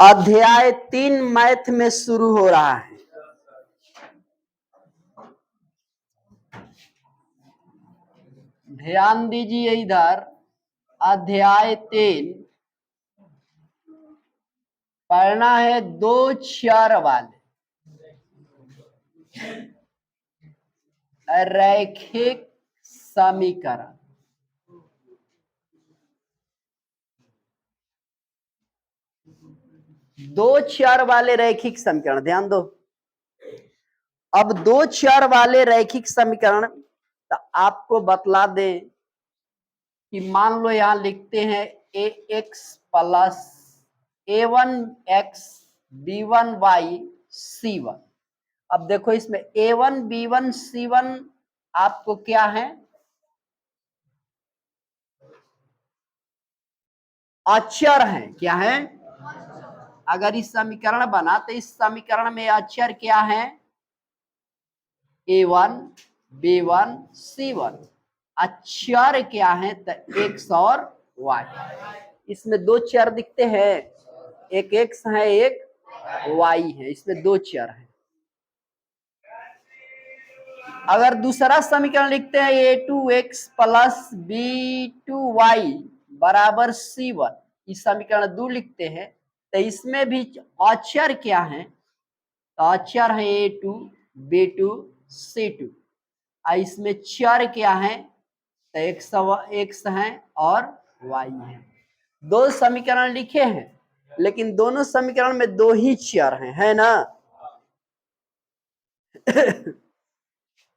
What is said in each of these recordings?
अध्याय 3 मैथ में शुरू हो रहा है। ध्यान दीजिए इधर, अध्याय 3 पढ़ना है 2 चर वाले रैखिक समीकरण। दो चर वाले रैखिक समीकरण, ध्यान दो। अब 2 चर वाले रैखिक समीकरण तो आपको बतला दें कि मान लो यहां लिखते हैं ए x plus a1x b1y c1। अब देखो इसमें a1 b1 c1 आपको क्या है, अचर है। क्या है? अगर इस समीकरण बना तो इस समीकरण में अचर क्या है, a1 b1 c1। अचर क्या है तो x और y। इसमें 2 चर दिखते हैं, एक x है एक y है, इसमें 2 चर है। अगर दूसरा समीकरण लिखते हैं a2x प्लस b2y बराबर c1, इस समीकरण 2 लिखते हैं तो इसमें भी अचर क्या है, तो अचर है a2 b2 c2। इसमें चर क्या है तो x है और y है। 2 समीकरण लिखे हैं लेकिन दोनों समीकरण में 2 ही चर हैं, है ना।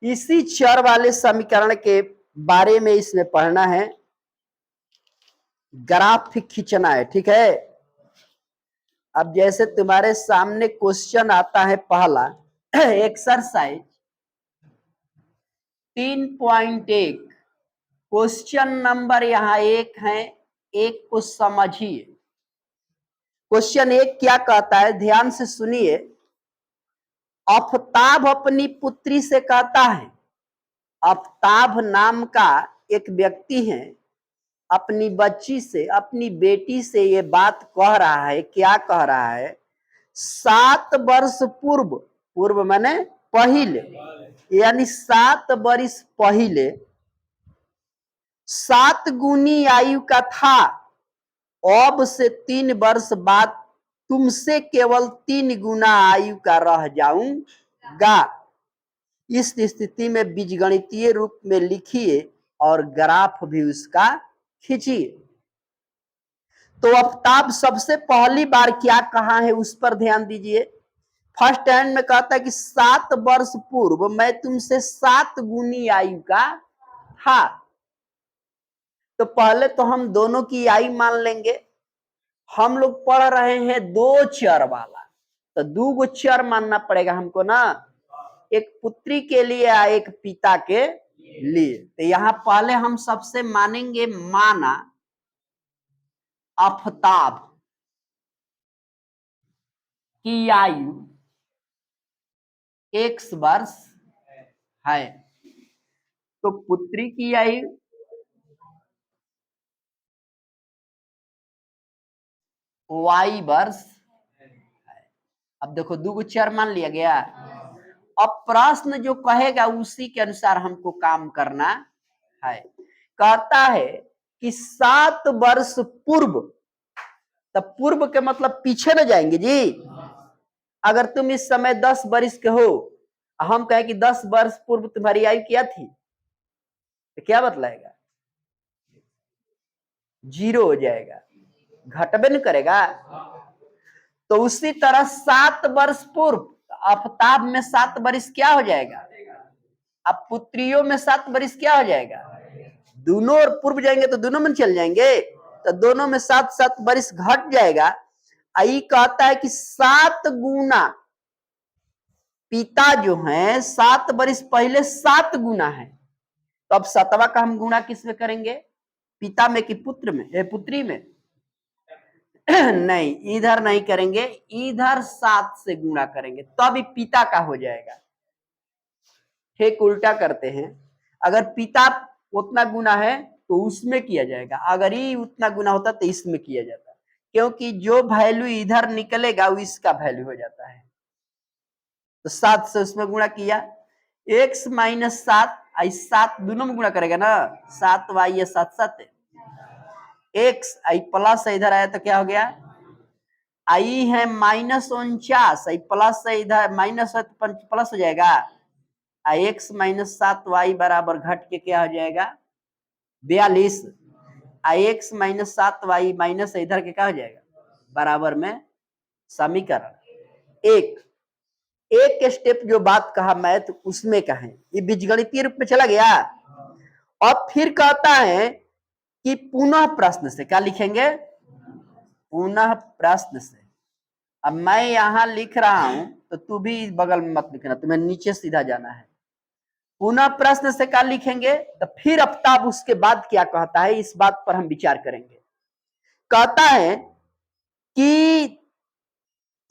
इसी चर वाले समीकरण के बारे में इसमें पढ़ना है, ग्राफ खींचना है, ठीक है। अब जैसे तुम्हारे सामने क्वेश्चन आता है पहला एक्सरसाइज 3.1, क्वेश्चन नंबर यहाँ 1 है, 1 को समझिए। क्वेश्चन 1 क्या कहता है, ध्यान से सुनिए। आफताब अपनी पुत्री से कहता है, आफताब नाम का एक व्यक्ति है, अपनी बच्ची से, अपनी बेटी से ये बात कह रहा है। क्या कह रहा है, 7 वर्ष पूर्व, पूर्व माने पहले, यानी 7 वर्ष पहले 7 गुनी आयु का था, अब से 3 वर्ष बाद तुमसे केवल 3 गुना आयु का रह जाऊंगा। इस स्थिति में बीजगणितीय रूप में लिखिए और ग्राफ भी उसका खींचिए। तो आफताब सबसे पहली बार क्या कहा है उस पर ध्यान दीजिए। फर्स्ट हैंड में कहता है कि 7 वर्ष पूर्व मैं तुमसे 7 गुनी आयु का था। तो पहले तो हम दोनों की आयु मान लेंगे। हम लोग पढ़ रहे हैं 2 चर वाला, तो 2 गो चर मानना पड़ेगा हमको ना, एक पुत्री के लिए या एक पिता के लिए। तो यहां पहले हम सबसे मानेंगे, माना आफताब की आयु x वर्ष है, तो पुत्री की आयु y वर्ष है। अब देखो 2 गो चर मान लिया गया। अब प्रश्न जो कहेगा उसी के अनुसार हमको काम करना है। कहता है कि 7 वर्ष पूर्व, तब पूर्व के मतलब पीछे न जाएंगे जी। अगर तुम इस समय 10 वर्ष के हो, हम कहें कि 10 वर्ष पूर्व तुम्हारी आयु क्या थी, तो क्या बतलाएगा, 0 हो जाएगा, घटबे न करेगा। तो उसी तरह 7 वर्ष पूर्व, आफताब में 7 वर्ष क्या हो जाएगा, अब पुत्रियों में 7 वर्ष क्या हो जाएगा, दोनों और पूर्व जाएंगे तो दोनों में चल जाएंगे, तो दोनों में 7-7 वर्ष घट जाएगा। आई कहता है कि 7 गुना पिता जो है 7 वर्ष पहले 7 गुना है, तो अब 7वां का हम गुणा किस में करेंगे, पिता में कि पुत्र में, पुत्री में? नहीं, इधर नहीं करेंगे, इधर 7 से गुणा करेंगे तब पिता का हो जाएगा। ठीक उल्टा करते हैं, अगर पिता उतना गुना है तो उसमें किया जाएगा, अगर ये उतना गुना होता तो इसमें किया जाता। क्योंकि जो वैल्यू इधर निकलेगा वो इसका वैल्यू हो जाता है। तो 7 से उसमें गुणा किया, x माइनस 7 आई 7 दोनों में गुणा करेगा ना, 7 वाई या 7 7 x आई प्लस इधर आया तो क्या हो गया, आई है -49 आई प्लस से इधर माइनस है तो प्लस हो जाएगा, आई x माइनस 7 वाई बराबर घट के क्या हो जाएगा 42, आई x माइनस 7 वाई माइनस इधर के क्या हो जाएगा बराबर में समीकरण एक स्टेप जो बात कहा मैथ उसमें कहें, ये बीजगणितीय रूप में चला गया। अब फिर कहता है कि पुनः प्रश्न से, क्या लिखेंगे, पुनः प्रश्न से। अब मैं यहां लिख रहा हूं तो तू भी बगल में मत लिखना, तुम्हें नीचे सीधा जाना है। पुनः प्रश्न से क्या लिखेंगे, तो फिर आफ्ताब उसके बाद क्या कहता है इस बात पर हम विचार करेंगे। कहता है कि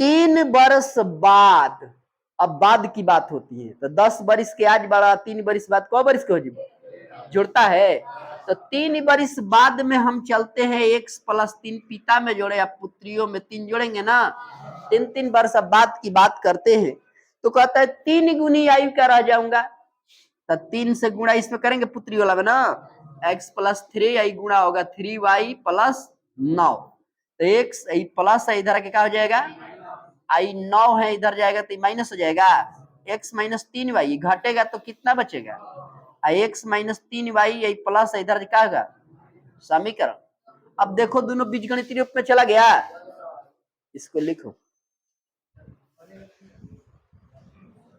3 वर्ष बाद, अब बाद की बात होती है तो 10 वर्ष के आज बड़ा 3 वर्ष बाद कौ वर्ष के हो जी जुड़ता है, तो 3 वर्ष बाद में हम चलते हैं x प्लस 3 पिता में जोड़े या पुत्रियों में 3 जोड़ेंगे ना, 3 वर्ष अब बाद की बात करते हैं। तो कहता है 3 गुनी आयु का रह जाऊंगा, तो 3 से गुणा इसमें करेंगे पुत्री वाला में ना, x प्लस 3 आई गुणा होगा 3y प्लस 9, तो x प्लस है इधर के क्या हो जाएगा आई 9 है इधर जाएगा तो माइनस हो जाएगा, x माइनस 3y घटेगा तो कितना बचेगा, x माइनस 3y प्लस इधर क्या होगा समीकरण। अब देखो दोनों बीजगणितीय रूप में चला गया, इसको लिखो।